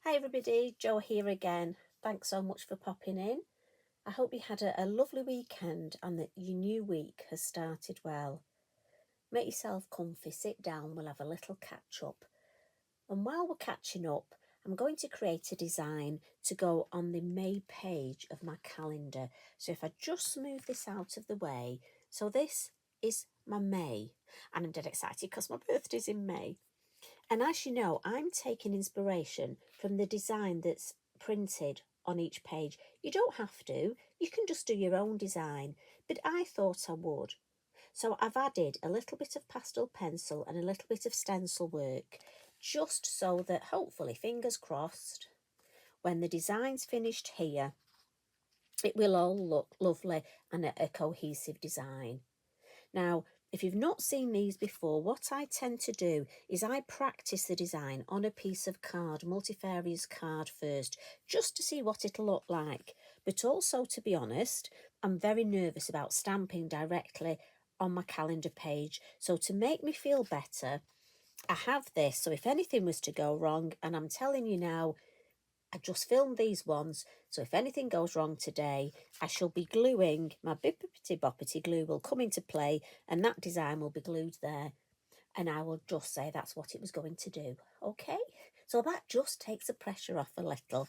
Hi everybody, Jo here again. Thanks so much for popping in. I hope you had a lovely weekend and that your new week has started well. Make yourself comfy, sit down, we'll have a little catch up. And while we're catching up, I'm going to create a design to go on the May page of my calendar. So if I just move this out of the way, so this is my May, and I'm dead excited because my birthday's in May. And as you know, I'm taking inspiration from the design that's printed on each page. You don't have to, you can just do your own design, but I thought I would. So I've added a little bit of pastel pencil and a little bit of stencil work, just so that hopefully, fingers crossed, when the design's finished here, it will all look lovely and a cohesive design. Now, if you've not seen these before, what I tend to do is I practice the design on a piece of card, multifarious card first, just to see what it'll look like. But also, to be honest, I'm very nervous about stamping directly on my calendar page. So to make me feel better, I have this. So if anything was to go wrong, and I'm telling you now, I just filmed these ones, so if anything goes wrong today, I shall be gluing, my bippity boppity glue will come into play and that design will be glued there. And I will just say that's what it was going to do, okay? So that just takes the pressure off a little.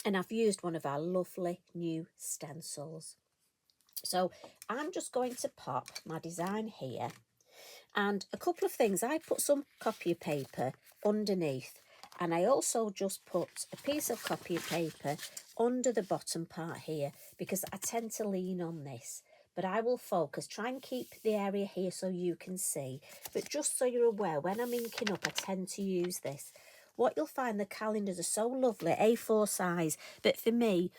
And I've used one of our lovely new stencils. So I'm just going to pop my design here. And a couple of things, I put some copy paper underneath, and I also just put a piece of copy paper under the bottom part here because I tend to lean on this. But I will focus, try and keep the area here so you can see. But just so you're aware, when I'm inking up, I tend to use this. What you'll find, the calendars are so lovely, A4 size, but for me,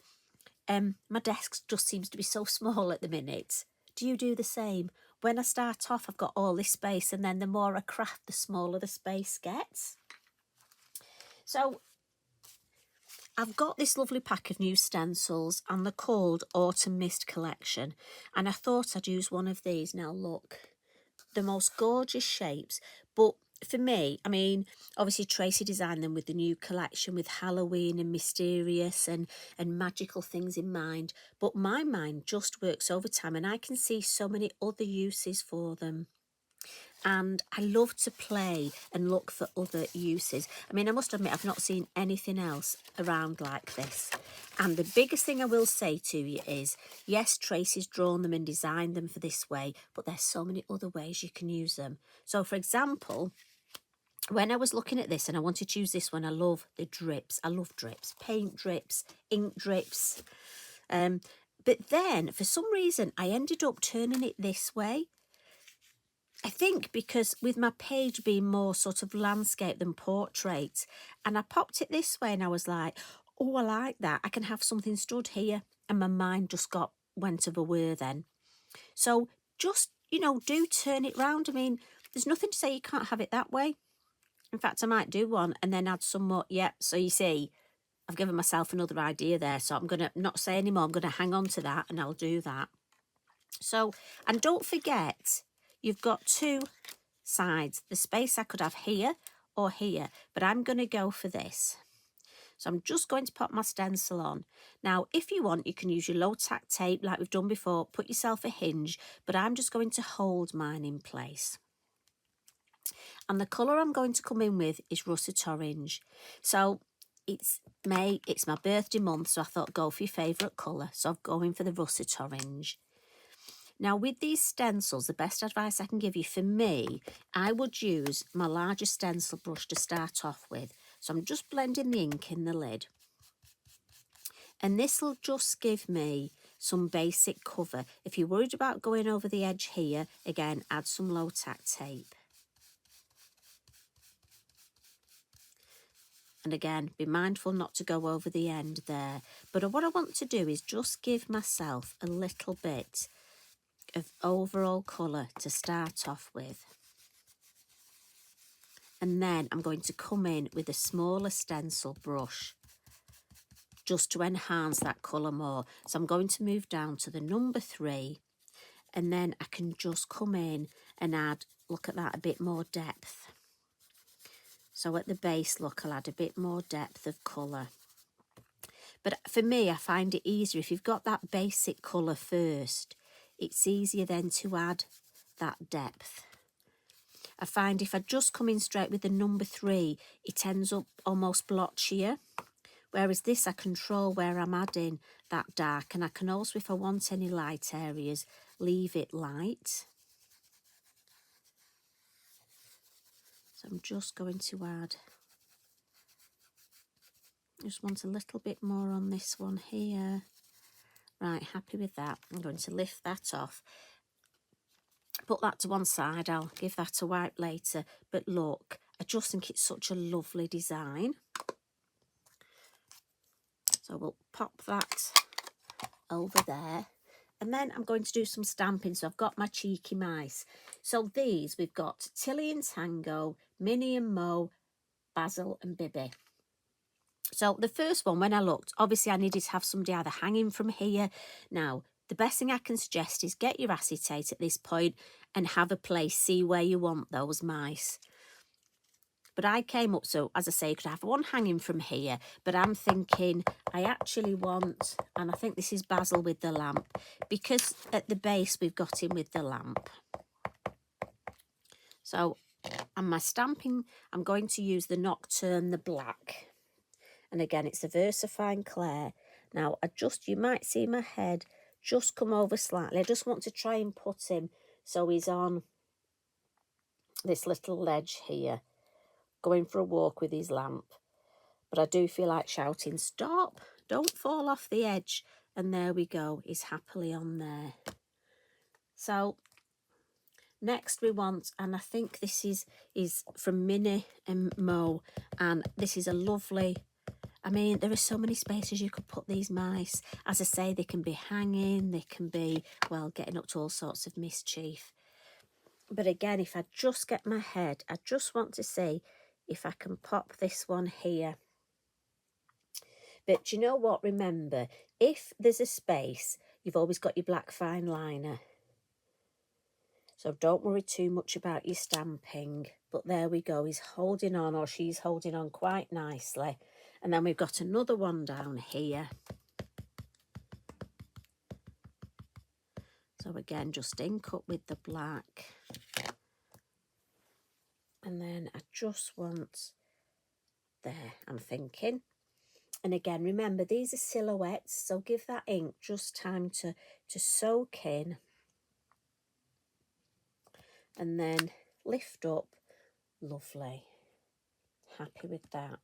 my desk just seems to be so small at the minute. Do you do the same? When I start off, I've got all this space, and then the more I craft, the smaller the space gets. So I've got this lovely pack of new stencils, and they're called Autumn Mist Collection. And I thought I'd use one of these. Now look, the most gorgeous shapes. But for me, I mean, obviously Tracy designed them with the new collection with Halloween and mysterious and magical things in mind. But my mind just works overtime, and I can see so many other uses for them. And I love to play and look for other uses. I mean, I must admit, I've not seen anything else around like this. And the biggest thing I will say to you is, yes, Tracy's drawn them and designed them for this way, but there's so many other ways you can use them. So, for example, when I was looking at this and I wanted to use this one, I love the drips. I love drips, paint drips, ink drips. But then, for some reason, I ended up turning it this way. I think because with my page being more sort of landscape than portrait, and I popped it this way and I was like, oh, I like that. I can have something stood here, and my mind just went of a whir then. So just, do turn it round. I mean, there's nothing to say you can't have it that way. In fact, I might do one and then add some more. Yeah, so you see, I've given myself another idea there. So I'm going to not say any more. I'm going to hang on to that and I'll do that. So, and don't forget, you've got two sides. The space I could have here or here, but I'm going to go for this. So I'm just going to pop my stencil on. Now, if you want, you can use your low tack tape like we've done before, put yourself a hinge, but I'm just going to hold mine in place. And the colour I'm going to come in with is russet orange. So it's May, it's my birthday month, so I thought go for your favourite colour. So I'm going for the russet orange. Now, with these stencils, the best advice I can give you, for me, I would use my larger stencil brush to start off with. So I'm just blending the ink in the lid. And this will just give me some basic cover. If you're worried about going over the edge here, again, add some low tack tape. And again, be mindful not to go over the end there. But what I want to do is just give myself a little bit of overall colour to start off with. And then I'm going to come in with a smaller stencil brush just to enhance that colour more. So I'm going to move down to the number 3, and then I can just come in and add, look at that, a bit more depth. So at the base, look, I'll add a bit more depth of colour. But for me, I find it easier if you've got that basic colour first. It's easier then to add that depth. I find if I just come in straight with the number 3, it ends up almost blotchier. Whereas this, I control where I'm adding that dark, and I can also, if I want any light areas, leave it light. So I'm just going to add, just want a little bit more on this one here. Right, happy with that. I'm going to lift that off. Put that to one side, I'll give that a wipe later. But look, I just think it's such a lovely design. So we'll pop that over there. And then I'm going to do some stamping. So I've got my cheeky mice. So these, we've got Tilly and Tango, Minnie and Mo, Basil and Bibby. So the first one, when I looked, obviously I needed to have somebody either hanging from here. Now, the best thing I can suggest is get your acetate at this point and have a place, see where you want those mice. But I came up, so as I say, you could have one hanging from here, but I'm thinking I actually want, and I think this is Basil with the lamp, because at the base we've got him with the lamp. So, and my stamping, I'm going to use the Nocturne, the black. And again, it's a VersaFine Claire. Now, you might see my head just come over slightly. I just want to try and put him so he's on this little ledge here, going for a walk with his lamp. But I do feel like shouting, stop, don't fall off the edge. And there we go, he's happily on there. So next we want, and I think this is from Minnie and Mo, and this is a lovely, I mean, there are so many spaces you could put these mice. As I say, they can be hanging, they can be, well, getting up to all sorts of mischief. But again, if I just get my head, I just want to see if I can pop this one here. But you know what? Remember, if there's a space, you've always got your black fine liner. So don't worry too much about your stamping. But there we go. He's holding on, or she's holding on quite nicely. And then we've got another one down here. So again, just ink up with the black. And then I just want, there, I'm thinking. And again, remember, these are silhouettes, so give that ink just time to soak in. And then lift up. Lovely. Happy with that.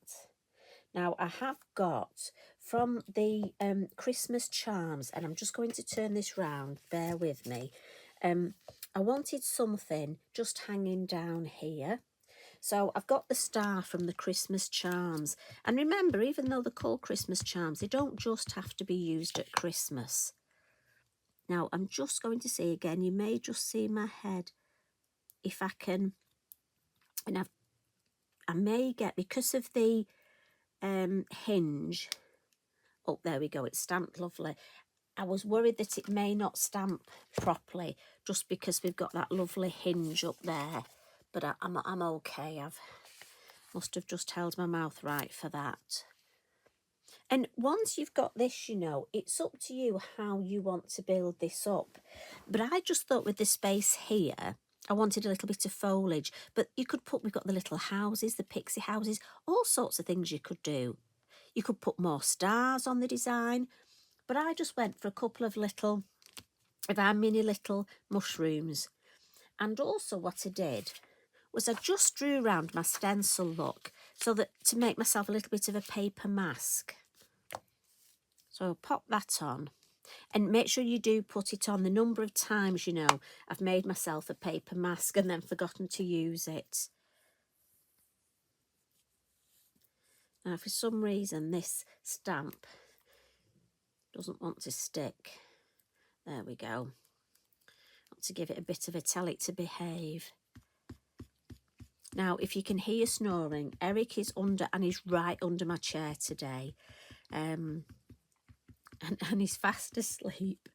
Now, I have got from the Christmas charms, and I'm just going to turn this round, bear with me. I wanted something just hanging down here. So I've got the star from the Christmas charms. And remember, even though they're called Christmas charms, they don't just have to be used at Christmas. Now, I'm just going to see again, you may just see my head, if I can, and I may get, because of the hinge, oh, there we go, it's stamped lovely. I was worried that it may not stamp properly, just because we've got that lovely hinge up there. But I'm okay. Must have just held my mouth right for that. And once you've got this, you know, it's up to you how you want to build this up. But I just thought with the space here, I wanted a little bit of foliage. But you could put, we've got the little houses, the pixie houses, all sorts of things you could do. You could put more stars on the design. But I just went for a couple of our mini little mushrooms. And also what I did was I just drew around my stencil look, so that to make myself a little bit of a paper mask. So I'll pop that on, and make sure you do put it on. The number of times, you know, I've made myself a paper mask and then forgotten to use it. Now, for some reason, this stamp doesn't want to stick. There we go. I want to give it a bit of a tell it to behave. Now, if you can hear snoring, Eric is under, and he's right under my chair today. And he's fast asleep.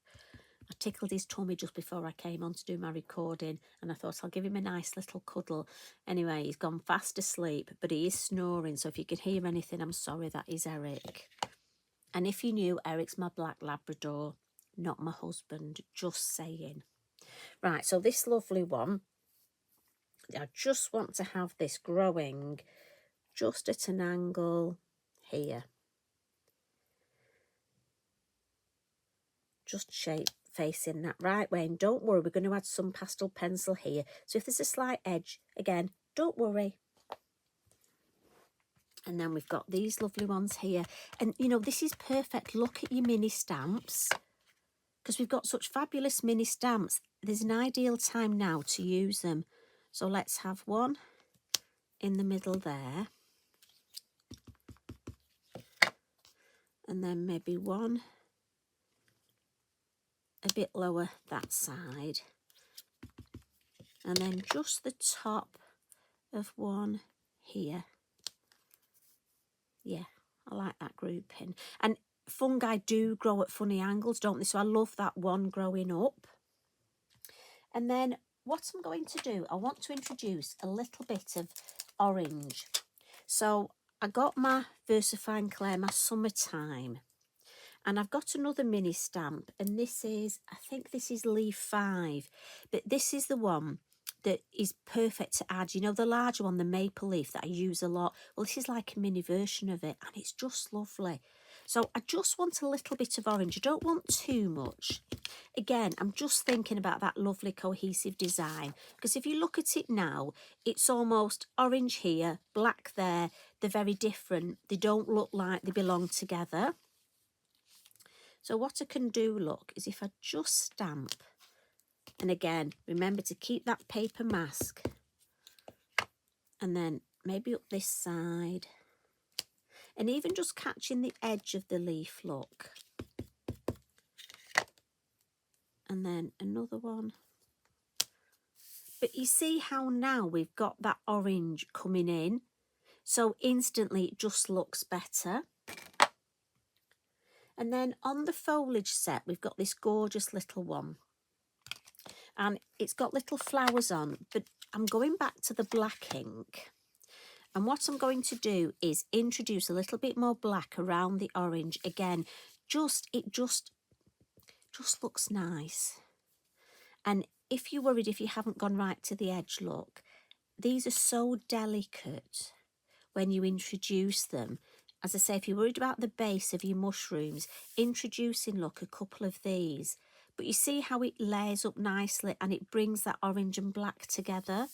I tickled his tummy just before I came on to do my recording, and I thought I'll give him a nice little cuddle. Anyway, he's gone fast asleep, but he is snoring, so if you can hear anything, I'm sorry, that is Eric. And if you knew, Eric's my black Labrador, not my husband, just saying. Right, so this lovely one, I just want to have this growing just at an angle here. Just shape facing that right way, and don't worry, we're going to add some pastel pencil here, so if there's a slight edge, again, don't worry. And then we've got these lovely ones here, and you know, this is perfect. Look at your mini stamps, because we've got such fabulous mini stamps. There's an ideal time now to use them. So let's have one in the middle there, and then maybe one a bit lower that side, and then just the top of one here. Yeah, I like that grouping. And fungi do grow at funny angles, don't they? So I love that one growing up. And then what I'm going to do, I want to introduce a little bit of orange. So I got my VersaFine Clay, my summertime. And I've got another mini stamp, and this is, I think this is leaf 5, but this is the one that is perfect to add. You know, the larger one, the maple leaf that I use a lot. Well, this is like a mini version of it, and it's just lovely. So I just want a little bit of orange. I don't want too much. Again, I'm just thinking about that lovely cohesive design, because if you look at it now, it's almost orange here, black there. They're very different. They don't look like they belong together. So what I can do, look, is if I just stamp, and again, remember to keep that paper mask, and then maybe up this side, and even just catching the edge of the leaf, look. And then another one. But you see how now we've got that orange coming in, so instantly it just looks better. And then on the foliage set, we've got this gorgeous little one. And it's got little flowers on, but I'm going back to the black ink. And what I'm going to do is introduce a little bit more black around the orange. Again, it just looks nice. And if you're worried if you haven't gone right to the edge, look, these are so delicate when you introduce them. As I say, if you're worried about the base of your mushrooms, introducing, look, a couple of these. But you see how it layers up nicely and it brings that orange and black together.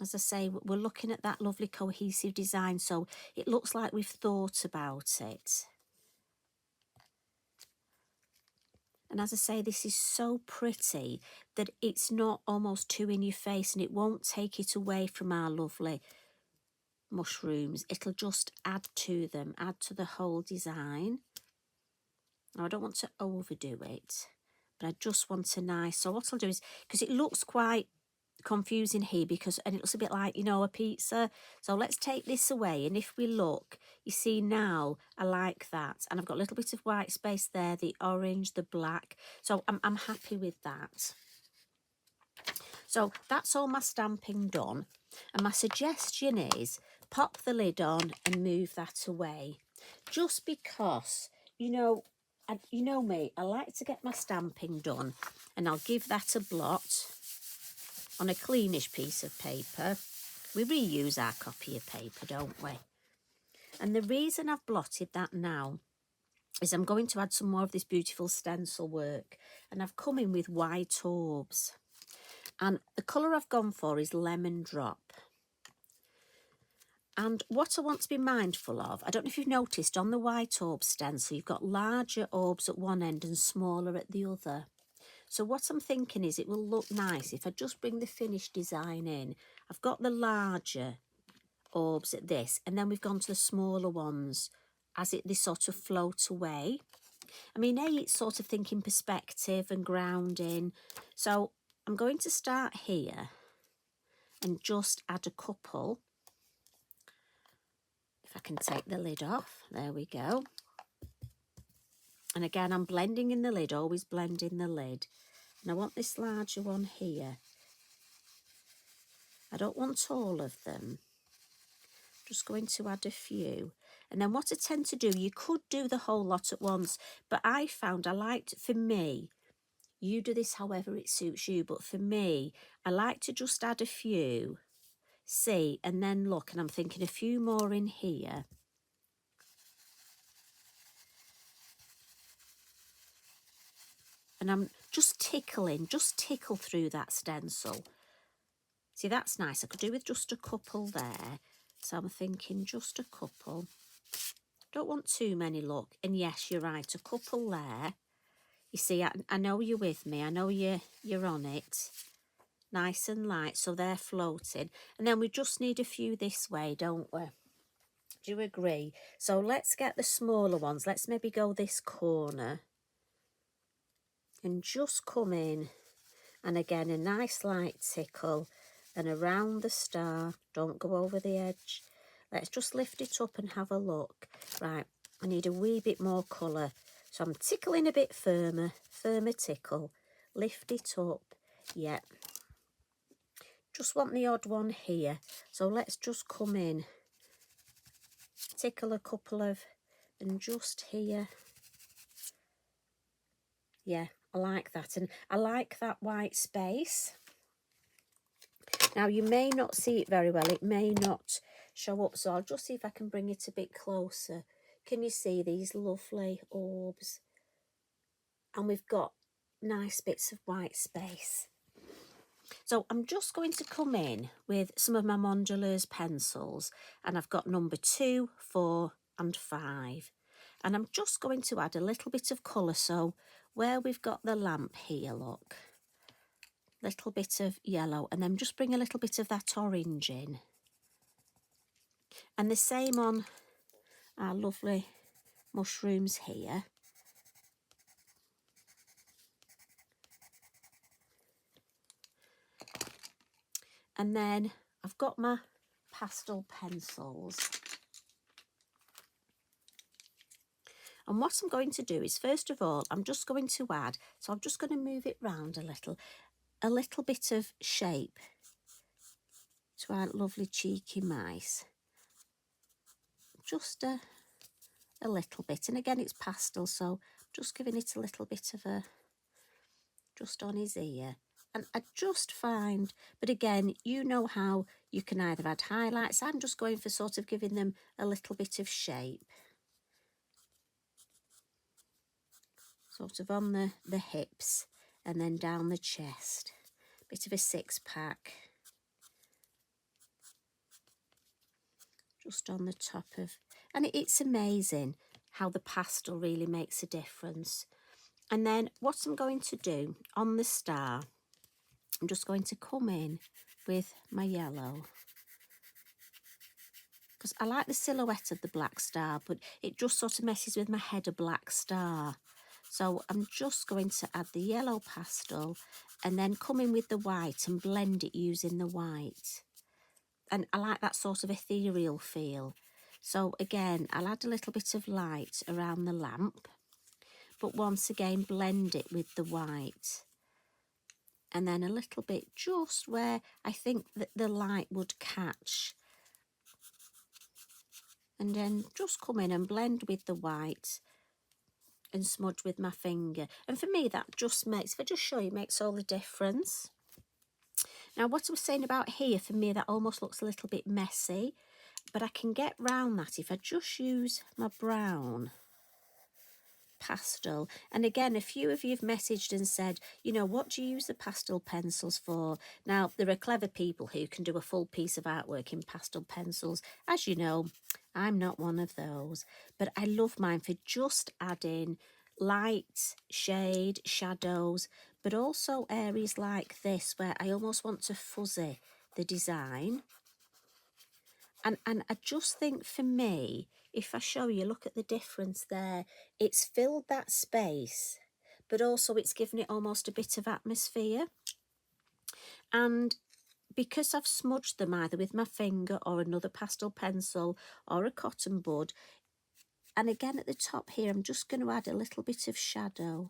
As I say, we're looking at that lovely cohesive design, so it looks like we've thought about it. And as I say, this is so pretty that it's not almost too in your face, and it won't take it away from our lovely mushrooms. It'll just add to them, add to the whole design. Now, I don't want to overdo it, but I just want a nice, so what I'll do is, because it looks quite confusing here, and it looks a bit like, you know, a pizza. So let's take this away, and if we look, you see now I like that, and I've got a little bit of white space there, the orange, the black, so I'm happy with that. So that's all my stamping done, and my suggestion is pop the lid on and move that away, just because, you know me, I like to get my stamping done, and I'll give that a blot on a cleanish piece of paper. We reuse our copy of paper, don't we? And the reason I've blotted that now is I'm going to add some more of this beautiful stencil work, and I've come in with White Orbs, and the colour I've gone for is Lemon Drop. And what I want to be mindful of, I don't know if you've noticed on the White Orb stencil, you've got larger orbs at one end and smaller at the other. So what I'm thinking is it will look nice if I just bring the finished design in. I've got the larger orbs at this, and then we've gone to the smaller ones as they sort of float away. I mean, it's sort of thinking perspective and grounding. So I'm going to start here and just add a couple. If I can take the lid off, there we go. And again, I'm blending in the lid, always blend in the lid. And I want this larger one here. I don't want all of them. Just going to add a few. And then what I tend to do, you could do the whole lot at once, but I found I liked, for me, you do this however it suits you, but for me, I like to just add a few, see, and then look, and I'm thinking a few more in here. And I'm just tickle through that stencil. See, that's nice. I could do with just a couple there. So I'm thinking just a couple. Don't want too many, look. And yes, you're right, a couple there. You see, I know you're with me. I know you're on it. Nice and light, so they're floating. And then we just need a few this way, don't we? Do you agree? So let's get the smaller ones. Let's maybe go this corner. And just come in. And again, a nice light tickle. And around the star. Don't go over the edge. Let's just lift it up and have a look. Right, I need a wee bit more colour. So I'm tickling a bit firmer tickle. Lift it up. Yeah. Just want the odd one here. So let's just come in. Tickle a couple of, and just here. Yeah, I like that. And I like that white space. Now, you may not see it very well. It may not show up. So I'll just see if I can bring it a bit closer. Can you see these lovely orbs? And we've got nice bits of white space. So I'm just going to come in with some of my Mondelez pencils. And I've got number 2, 4 and 5. And I'm just going to add a little bit of colour. So where we've got the lamp here, look. Little bit of yellow, and then just bring a little bit of that orange in. And the same on our lovely mushrooms here. And then I've got my pastel pencils. And what I'm going to do is, first of all, I'm just going to add, so I'm just going to move it round a little bit of shape to our lovely cheeky mice. Just a little bit. And again, it's pastel, so just giving it a little bit of a, just on his ear. And I just find, but again, you know how you can either add highlights. I'm just going for sort of giving them a little bit of shape. Sort of on the hips and then down the chest. Bit of a 6-pack. Just on the top of, and it's amazing how the pastel really makes a difference. And then what I'm going to do on the star, I'm just going to come in with my yellow. Because I like the silhouette of the black star, but it just sort of messes with my head, a black star. So I'm just going to add the yellow pastel and then come in with the white and blend it using the white. And I like that sort of ethereal feel. So again, I'll add a little bit of light around the lamp, but once again, blend it with the white. And then a little bit just where I think that the light would catch. And then just come in and blend with the white and smudge with my finger. And for me, that just makes, if I just show you, makes all the difference. Now, what I was saying about here, for me, that almost looks a little bit messy, but I can get round that if I just use my brown pastel. And again, a few of you have messaged and said, you know, what do you use the pastel pencils for? Now, there are clever people who can do a full piece of artwork in pastel pencils. As you know, I'm not one of those, but I love mine for just adding light, shade, shadows, but also areas like this where I almost want to fuzzy the design. And I just think for me, if I show you, look at the difference there. It's filled that space, but also it's given it almost a bit of atmosphere. And because I've smudged them either with my finger or another pastel pencil or a cotton bud, And again at the top here, I'm just going to add a little bit of shadow.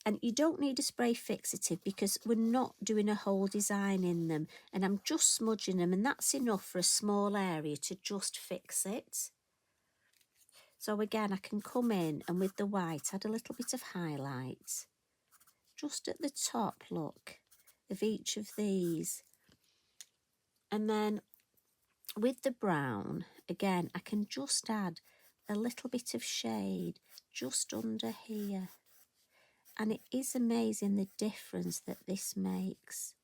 And you don't need a spray fixative because we're not doing a whole design in them. And I'm just smudging them, and that's enough for a small area to just fix it. So again, I can come in and with the white, add a little bit of highlight. Just at the top, look, of each of these. And then with the brown, again, I can just add a little bit of shade just under here. And it is amazing the difference that this makes.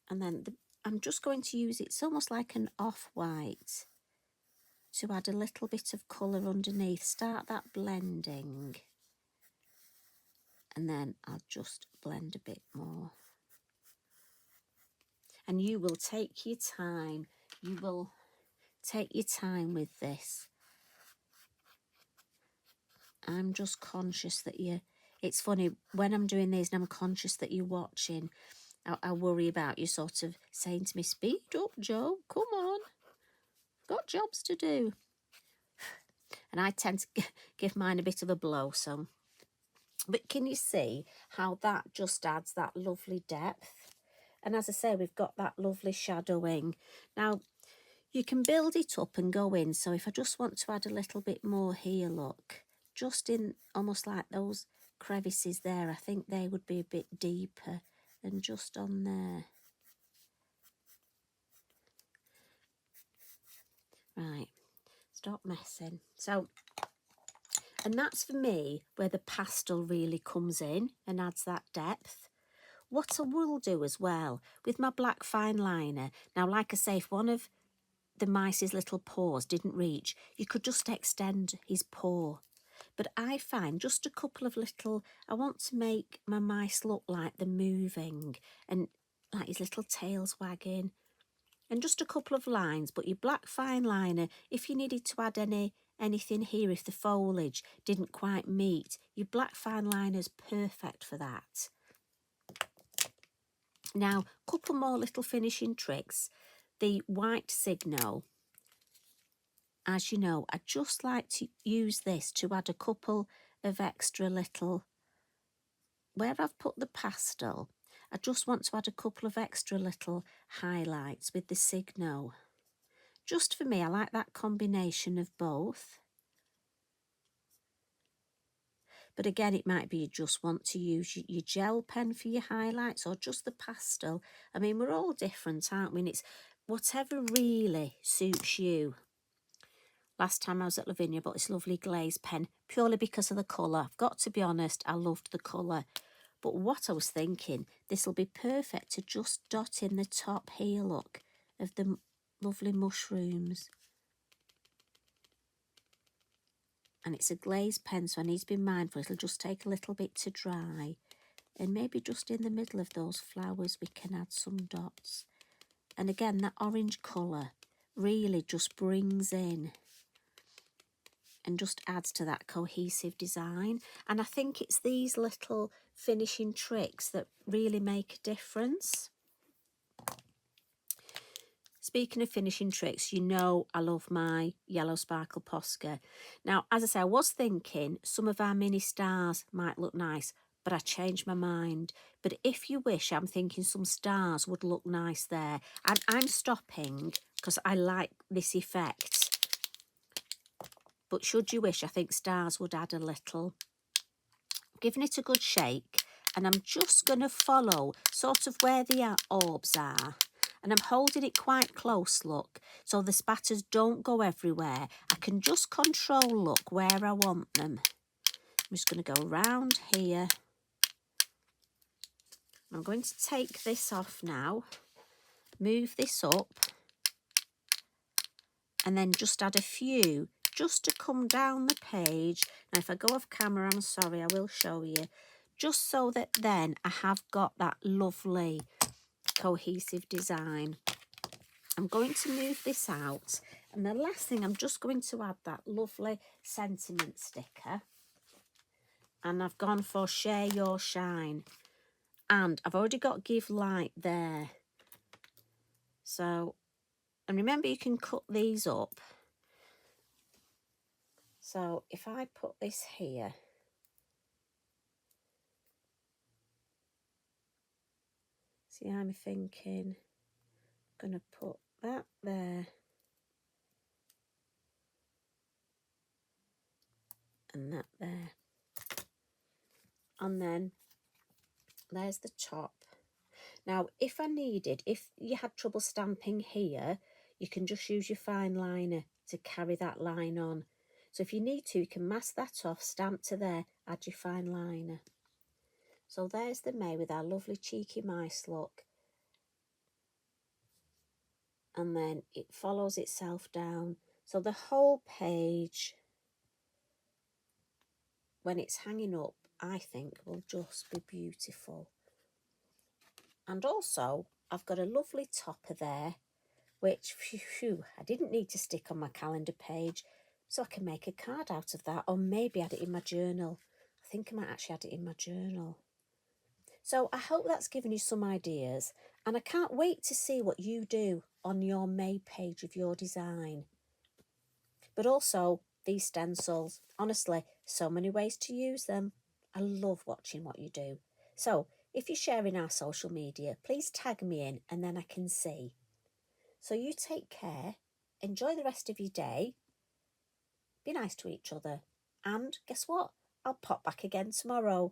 And then I'm just going to use, it's almost like an off-white, to add a little bit of colour underneath. Start that blending. And then I'll just blend a bit more. And you will take your time. You will take your time with this. I'm just conscious that it's funny, when I'm doing these and I'm conscious that you're watching, I worry about you sort of saying to me, speed up, Jo, come on, got jobs to do. And I tend to give mine a bit of a blow, so. But can you see how that just adds that lovely depth? And as I say, we've got that lovely shadowing. Now, you can build it up and go in. So if I just want to add a little bit more here, look, just in almost like those crevices there, I think they would be a bit deeper than just on there. Right, stop messing. So, and that's for me where the pastel really comes in and adds that depth. What I will do as well with my black fine liner, now like I say, if one of the mice's little paws didn't reach, you could just extend his paw. But I find just a couple of little, I want to make my mice look like they're moving and like his little tail's wagging. And just a couple of lines, but your black fine liner, if you needed to add anything here, if the foliage didn't quite meet, your black fine liner's perfect for that. Now, a couple more little finishing tricks. The white signal, as you know, I just like to use this to add a couple of extra little, where I've put the pastel, I just want to add a couple of extra little highlights with the signal. Just for me, I like that combination of both. But again, it might be you just want to use your gel pen for your highlights or just the pastel. I mean, we're all different, aren't we? And it's whatever really suits you. Last time I was at Lavinia, I bought this lovely glaze pen purely because of the colour. I've got to be honest, I loved the colour. But what I was thinking, this will be perfect to just dot in the top here, look, of the lovely mushrooms. And it's a glazed pen, so I need to be mindful. It'll just take a little bit to dry. And maybe just in the middle of those flowers, we can add some dots. And again, that orange colour really just brings in and just adds to that cohesive design. And I think it's these little finishing tricks that really make a difference. Speaking of finishing tricks, you know I love my yellow sparkle Posca. Now, as I say, I was thinking some of our mini stars might look nice, but I changed my mind. But if you wish, I'm thinking some stars would look nice there. And I'm stopping because I like this effect. But should you wish, I think stars would add a little. Giving it a good shake, and I'm just going to follow sort of where the orbs are. And I'm holding it quite close, look, so the spatters don't go everywhere. I can just control, look, where I want them. I'm just going to go around here. I'm going to take this off now, move this up, and then just add a few just to come down the page. Now, if I go off camera, I'm sorry, I will show you. Just so that then I have got that lovely cohesive design. I'm going to move this out, and the last thing, I'm just going to add that lovely sentiment sticker, and I've gone for Share Your Shine, and I've already got Give Light there, so And remember, you can cut these up. So if I put this here, see, I'm thinking, I'm going to put that there. And that there. And then there's the top. Now, if you had trouble stamping here, you can just use your fine liner to carry that line on. So if you need to, you can mask that off, stamp to there, add your fine liner. So there's the May with our lovely cheeky mice look. And then it follows itself down. So the whole page, when it's hanging up, I think will just be beautiful. And also, I've got a lovely topper there, which, phew, I didn't need to stick on my calendar page, so I can make a card out of that, or maybe add it in my journal. I think I might actually add it in my journal. So I hope that's given you some ideas, and I can't wait to see what you do on your May page of your design. But also, these stencils, honestly, so many ways to use them. I love watching what you do. So if you're sharing our social media, please tag me in and then I can see. So you take care, enjoy the rest of your day, be nice to each other, and guess what? I'll pop back again tomorrow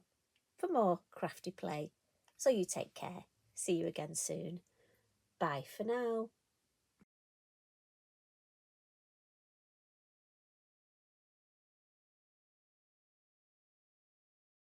for more crafty play. So you take care. See you again soon. Bye for now.